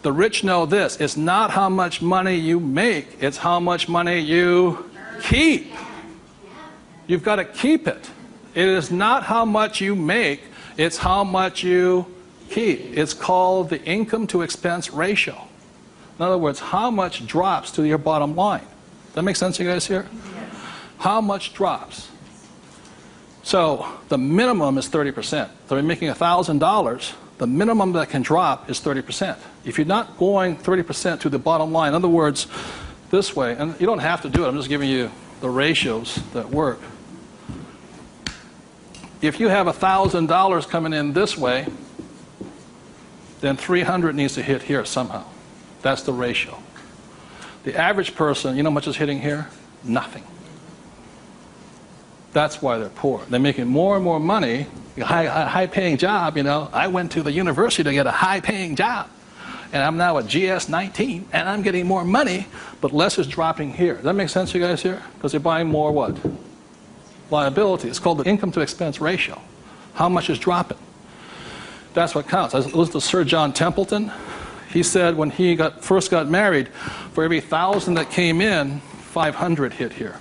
The rich know this. It's not how much money you make. It's how much money you keep. You've got to keep it. It is not how much you make. It's how much you keep. It's called the income to expense ratio. In other words, how much drops to your bottom line. Does that make sense to you guys here? Yes. How much drops? So the minimum is 30%. So you're making $1,000, the minimum that can drop is 30%. If you're not going 30% to the bottom line, in other words, this way, and you don't have to do it, I'm just giving you the ratios that work. If you have $1,000 coming in this way, then 300 needs to hit here somehow. That's the ratio. The average person, you know how much is hitting here? Nothing. That's why they're poor. They're making more and more money, a high-paying job, you know. I went to the university to get a high-paying job, and I'm now a GS-19, and I'm getting more money, but less is dropping here. Does that make sense to you guys here? Because they're buying more what? Liability. It's called the income-to-expense ratio. How much is dropping? That's what counts. I listened to Sir John Templeton. He said when he first got married, for every 1,000 that came in, 500 hit here.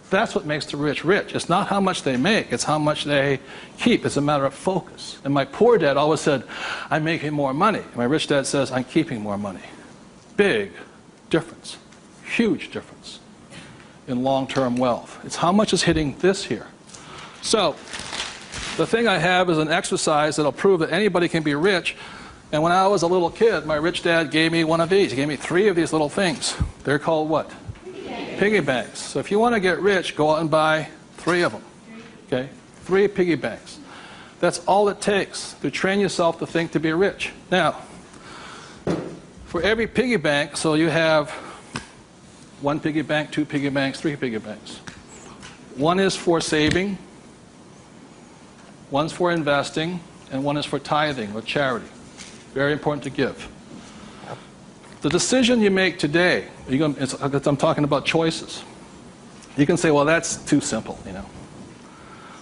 That's what makes the rich rich. It's not how much they make, it's how much they keep. It's a matter of focus. And my poor dad always said, I'm making more money. And my rich dad says, I'm keeping more money. Big difference. Huge difference in long-term wealth. It's how much is hitting this here. So, the thing I have is an exercise that'll prove that anybody can be rich. And when I was a little kid, my rich dad gave me one of these. He gave me 3 of these little things. They're called what? Piggy banks. So if you want to get rich, go out and buy 3 of them. Okay? 3 piggy banks. That's all it takes to train yourself to think to be rich. Now, for every piggy bank, so you have 1 piggy bank, 2 piggy banks, 3 piggy banks. 1 is for saving, 1's for investing, and 1 is for tithing or charity. Very important to give. The decision you make today, I'm talking about choices. You can say, well, that's too simple, you know.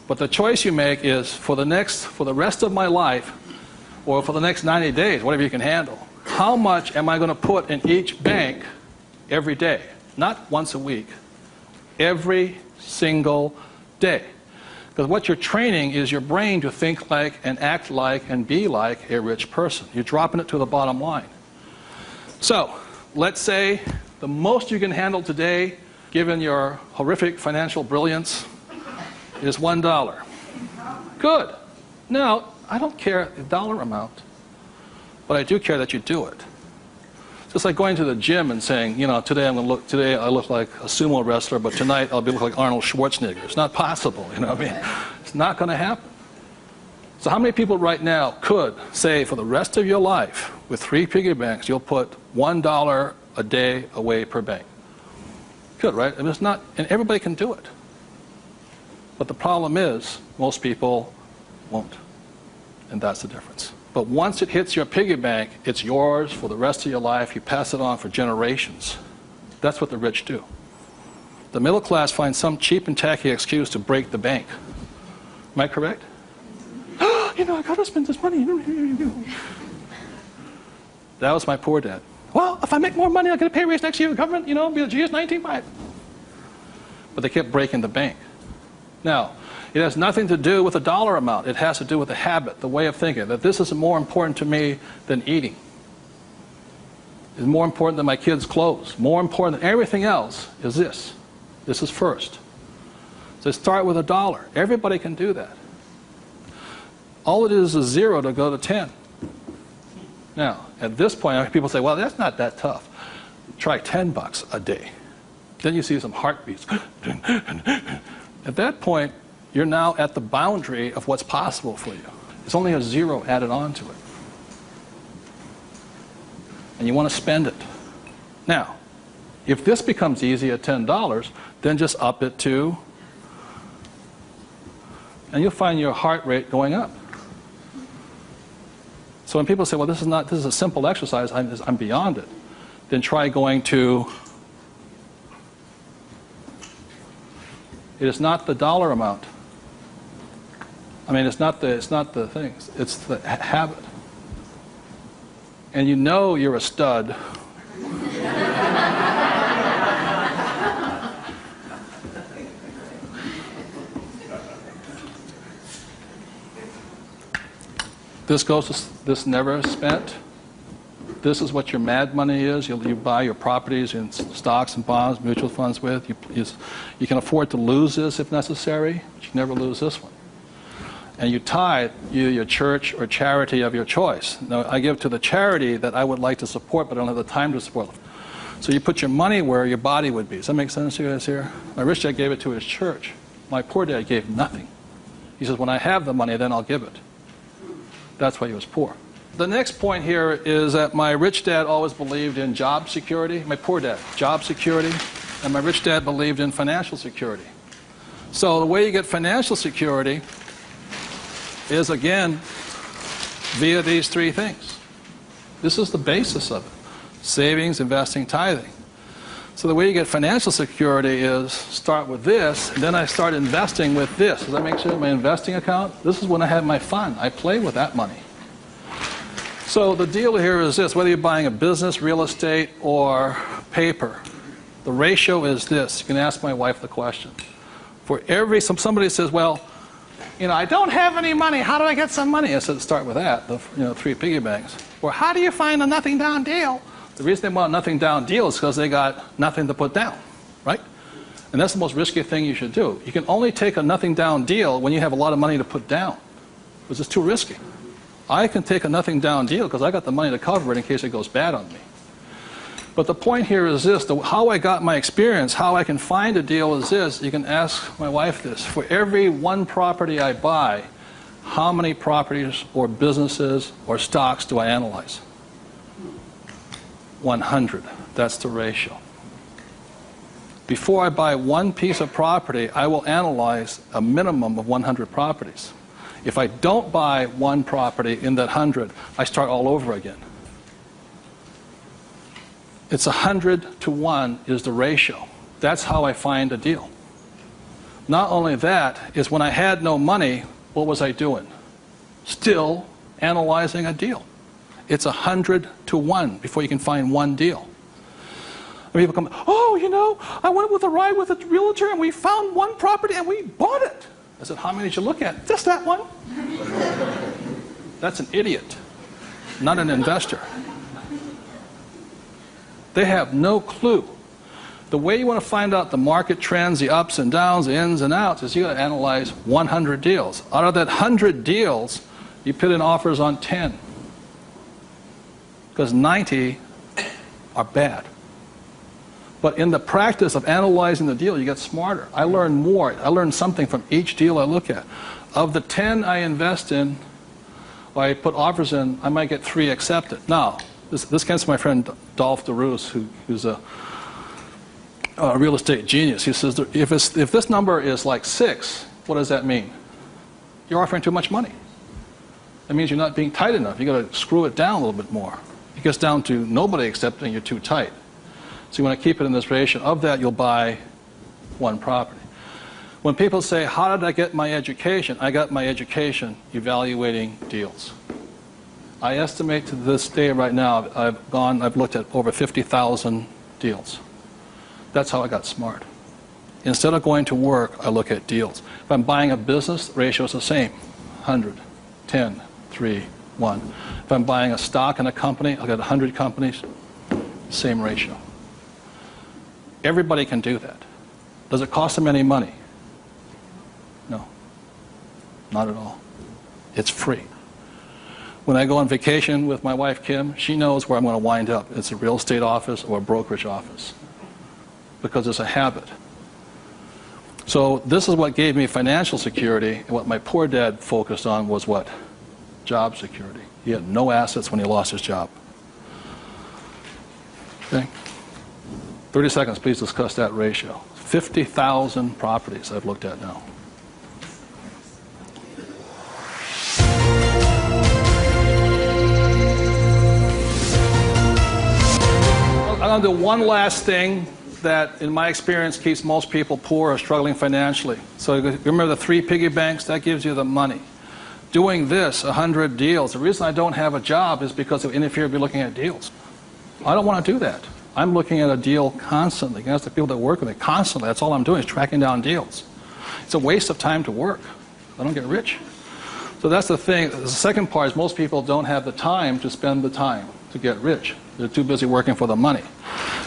But the choice you make is for the rest of my life, or for the next 90 days, whatever you can handle, how much am I going to put in each bank every day? Not once a week. Every single day. Because what you're training is your brain to think like and act like and be like a rich person. You're dropping it to the bottom line. So, let's say the most you can handle today, given your horrific financial brilliance, is $1. Good. Now, I don't care the dollar amount, but I do care that you do it. It's just like going to the gym and saying, you know, today I look like a sumo wrestler, but tonight I'll look like Arnold Schwarzenegger. It's not possible, you know what I mean? It's not going to happen. So how many people right now could say for the rest of your life, with 3 piggy banks, you'll put $1 a day away per bank? Good, right? I mean, it's not, and everybody can do it. But the problem is, most people won't. And that's the difference. But once it hits your piggy bank, it's yours for the rest of your life. You pass it on for generations. That's what the rich do. The middle class finds some cheap and tacky excuse to break the bank. Am I correct? You know, I got to spend this money. That was my poor dad. Well, if I make more money, I'll get a pay raise next year. The government, you know, be a GS-19. But they kept breaking the bank. Now, it has nothing to do with the dollar amount. It has to do with the habit, the way of thinking, that this is more important to me than eating. It's more important than my kids' clothes. More important than everything else is this. This is first. So start with $1. Everybody can do that. All it is 0 to go to 10. Now, at this point, people say, well, that's not that tough. Try $10 a day. Then you see some heartbeats. At that point, you're now at the boundary of what's possible for you. It's only a 0 added on to it. And you want to spend it. Now, if this becomes easy at $10, then just up it to, and you'll find your heart rate going up. So when people say, well, this is a simple exercise, I'm beyond it, then try going to, it is not the dollar amount. I mean, it's not the things, it's the habit. And you know you're a stud. This never spent. This is what your mad money is. You buy your properties and stocks and bonds, mutual funds with. You can afford to lose this if necessary, but you never lose this one. And you tithe your church or charity of your choice. Now, I give to the charity that I would like to support, but I don't have the time to support. So you put your money where your body would be. Does that make sense to you guys here? My rich dad gave it to his church. My poor dad gave nothing. He says, when I have the money, then I'll give it. That's why he was poor. The next point here is that my rich dad always believed in job security. My poor dad, job security. And my rich dad believed in financial security. So the way you get financial security is, again, via these three things. This is the basis of it. Savings, investing, tithing. So the way you get financial security is start with this, and then I start investing with this. Does that make sense? My investing account, this is when I have my fun. I play with that money. So the deal here is this, whether you're buying a business, real estate, or paper, the ratio is this. You can ask my wife the question. For every, somebody says, well, you know, I don't have any money. How do I get some money? I said, start with that, the 3 piggy banks. Or how do you find a nothing down deal? The reason they want nothing down deal is because they got nothing to put down, right? And that's the most risky thing you should do. You can only take a nothing down deal when you have a lot of money to put down, because it's too risky. I can take a nothing down deal because I got the money to cover it in case it goes bad on me. But the point here is this, how I got my experience, how I can find a deal is this. You can ask my wife this. For every one property I buy, how many properties or businesses or stocks do I analyze? 100. That's the ratio. Before I buy one piece of property, I will analyze a minimum of 100 properties. If I don't buy one property in that 100, I start all over again. It's 100 to 1 is the ratio. That's how I find a deal. Not only that, is when I had no money, what was I doing? Still analyzing a deal. It's 100 to 1 before you can find one deal. And people come, oh, you know, I went with a ride with a realtor and we found one property and we bought it. I said, how many did you look at? Just that one. That's an idiot, not an investor. They have no clue. The way you want to find out the market trends, the ups and downs, the ins and outs, is you got to analyze 100 deals. Out of that 100 deals, you put in offers on 10. Because 90 are bad. But in the practice of analyzing the deal, you get smarter. I learn more. I learn something from each deal I look at. Of the 10 I invest in, or I put offers in, I might get 3 accepted. Now, this comes from my friend Dolph DeRoos, who's a real estate genius. He says, if this number is like 6, what does that mean? You're offering too much money. That means you're not being tight enough. You've got to screw it down a little bit more. It gets down to nobody accepting, you're too tight. So you want to keep it in this ratio. Of that, you'll buy one property. When people say, how did I get my education? I got my education evaluating deals. I estimate to this day right now, I've looked at over 50,000 deals. That's how I got smart. Instead of going to work, I look at deals. If I'm buying a business, the ratio is the same. 100, 10, 3, 1. If I'm buying a stock in a company, I've got 100 companies, same ratio. Everybody can do that. Does it cost them any money? No, not at all. It's free. When I go on vacation with my wife, Kim, she knows where I'm going to wind up. It's a real estate office or a brokerage office, because it's a habit. So this is what gave me financial security, and what my poor dad focused on was what? Job security. He had no assets when he lost his job. Okay? 30 seconds, please discuss that ratio. 50,000 properties I've looked at now. I'm going to do one last thing that, in my experience, keeps most people poor or struggling financially. So remember the 3 piggy banks? That gives you the money. Doing this, 100 deals. The reason I don't have a job is because it interferes with looking at deals. I don't want to do that. I'm looking at a deal constantly. That's the people that work with me constantly. That's all I'm doing is tracking down deals. It's a waste of time to work. I don't get rich. So that's the thing. The second part is most people don't have the time to spend the time to get rich. They're too busy working for the money.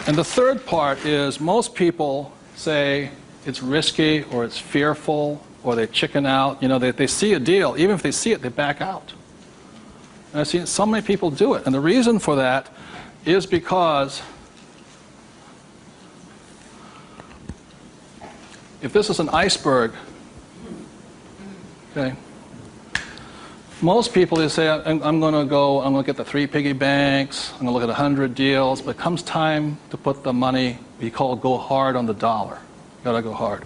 And the third part is most people say it's risky or it's fearful or they chicken out. You know, they see a deal. Even if they see it, they back out. And I've seen so many people do it. And the reason for that is because if this is an iceberg, okay, most people, they say, I'm going to get the 3 piggy banks, I'm going to look at 100 deals, but it comes time to put the money, we call go hard on the dollar. You got to go hard.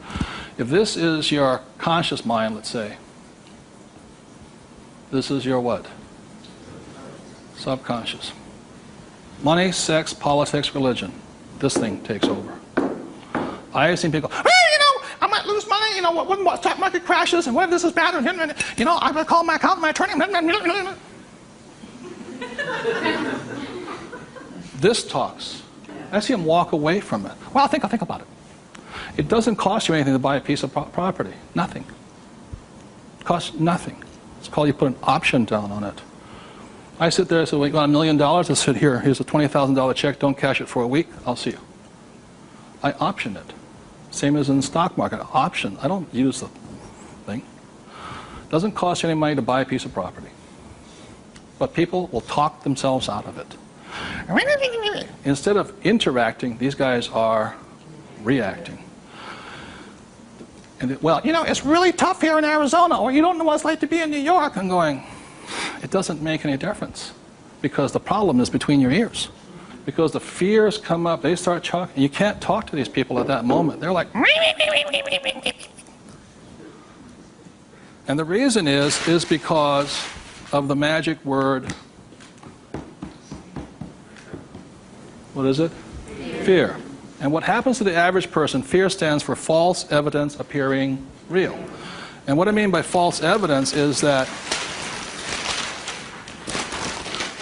If this is your conscious mind, let's say, this is your what? Subconscious. Money, sex, politics, religion. This thing takes over. I have seen people, hey, you know, I might lose money, you know, when the stock market crashes, and what if this is bad, and you know, I'm going to call my accountant, my attorney. This talks. I see them walk away from it. Well, I'll think about it. It doesn't cost you anything to buy a piece of property. Nothing. It costs nothing. It's called you put an option down on it. I sit there and say, well, you want $1 million? I said, here's a $20,000 check. Don't cash it for a week. I'll see you. I option it. Same as in the stock market. Option. I don't use the thing. It doesn't cost you any money to buy a piece of property. But people will talk themselves out of it. Instead of interacting, these guys are reacting. And well, you know, it's really tough here in Arizona, or you don't know what it's like to be in New York. I'm going, it doesn't make any difference, because the problem is between your ears. Because the fears come up, they start talking. You can't talk to these people at that moment. They're like, and the reason is because of the magic word. What is it? Fear. And what happens to the average person, fear stands for false evidence appearing real. And what I mean by false evidence is that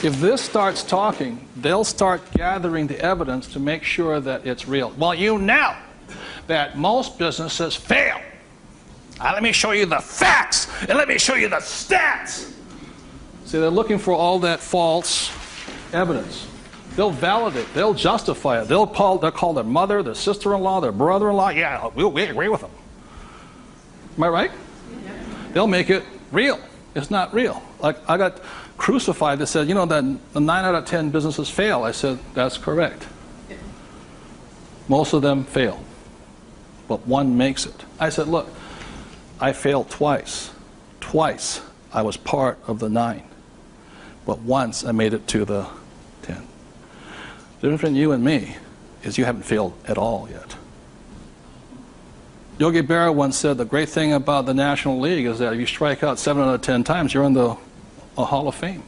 if this starts talking, they'll start gathering the evidence to make sure that it's real. Well, you know that most businesses fail. Let me show you the facts, and let me show you the stats. See, they're looking for all that false evidence. They'll validate, they'll justify it. They'll call their mother, their sister-in-law, their brother-in-law. Yeah, we agree with them. Am I right? Yeah. They'll make it real. It's not real. Like, I got crucified that said, you know, that 9 out of 10 businesses fail. I said, that's correct. Most of them fail, but one makes it. I said, look, I failed twice. Twice I was part of the 9, but once I made it to the 10. The difference between you and me is you haven't failed at all yet. Yogi Berra once said the great thing about the National League is that if you strike out 7 out of 10 times, you're in the Hall of Fame.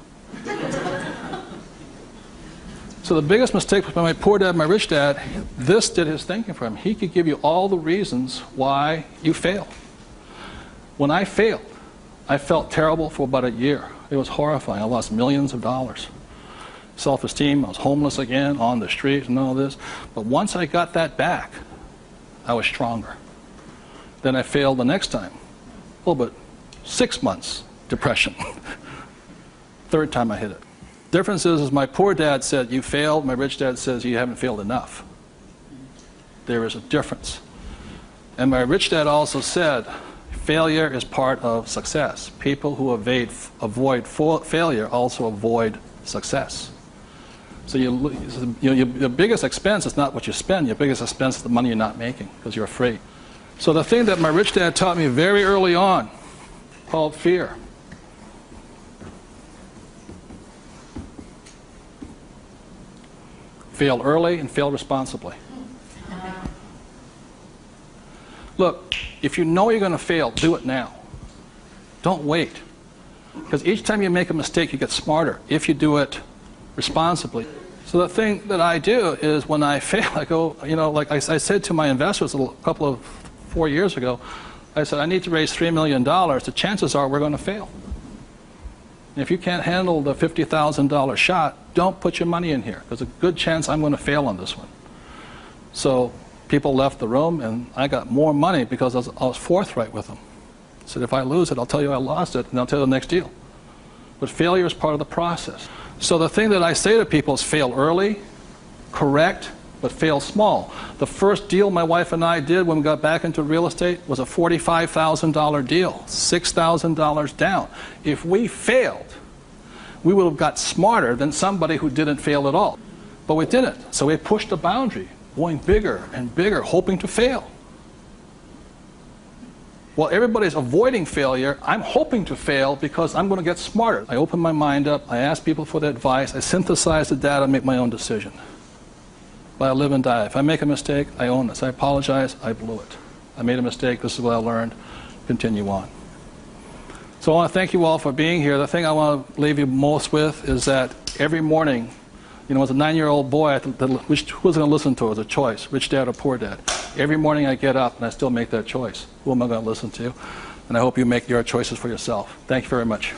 So the biggest mistake was by my poor dad, my rich dad. This did his thinking for him. He could give you all the reasons why you fail. When I failed, I felt terrible for about a year. It was horrifying. I lost millions of dollars. Self-esteem, I was homeless again, on the street and all this. But once I got that back, I was stronger. Then I failed the next time. Well, but 6 months, depression. Third time I hit it. Difference is my poor dad said, you failed. My rich dad says, you haven't failed enough. There is a difference. And my rich dad also said, failure is part of success. People who avoid failure also avoid success. So your biggest expense is not what you spend. Your biggest expense is the money you're not making because you're afraid. So the thing that my rich dad taught me very early on, called fear. Fail early and fail responsibly. Look, if you know you're going to fail, do it now. Don't wait. Because each time you make a mistake, you get smarter if you do it responsibly. So the thing that I do is when I fail, I go, you know, like I said to my investors a couple of 4 years ago, I said, I need to raise $3 million. The chances are we're going to fail. And if you can't handle the $50,000 shot, don't put your money in here. There's a good chance I'm going to fail on this one. So people left the room, and I got more money because I was forthright with them. I said, if I lose it, I'll tell you I lost it, and I'll tell you the next deal. But failure is part of the process. So the thing that I say to people is fail early, correct, but fail small. The first deal my wife and I did when we got back into real estate was a $45,000 deal, $6,000 down. If we failed, we would have got smarter than somebody who didn't fail at all. But we didn't. So we pushed the boundary, going bigger and bigger, hoping to fail. While everybody's avoiding failure, I'm hoping to fail because I'm going to get smarter. I open my mind up, I ask people for their advice, I synthesize the data, make my own decision. But I live and die. If I make a mistake, I own this. I apologize, I blew it. I made a mistake. This is what I learned. Continue on. So I want to thank you all for being here. The thing I want to leave you most with is that every morning, as a 9-year-old boy, who was going to listen to? It was a choice, rich dad or poor dad. Every morning I get up and I still make that choice. Who am I going to listen to? And I hope you make your choices for yourself. Thank you very much.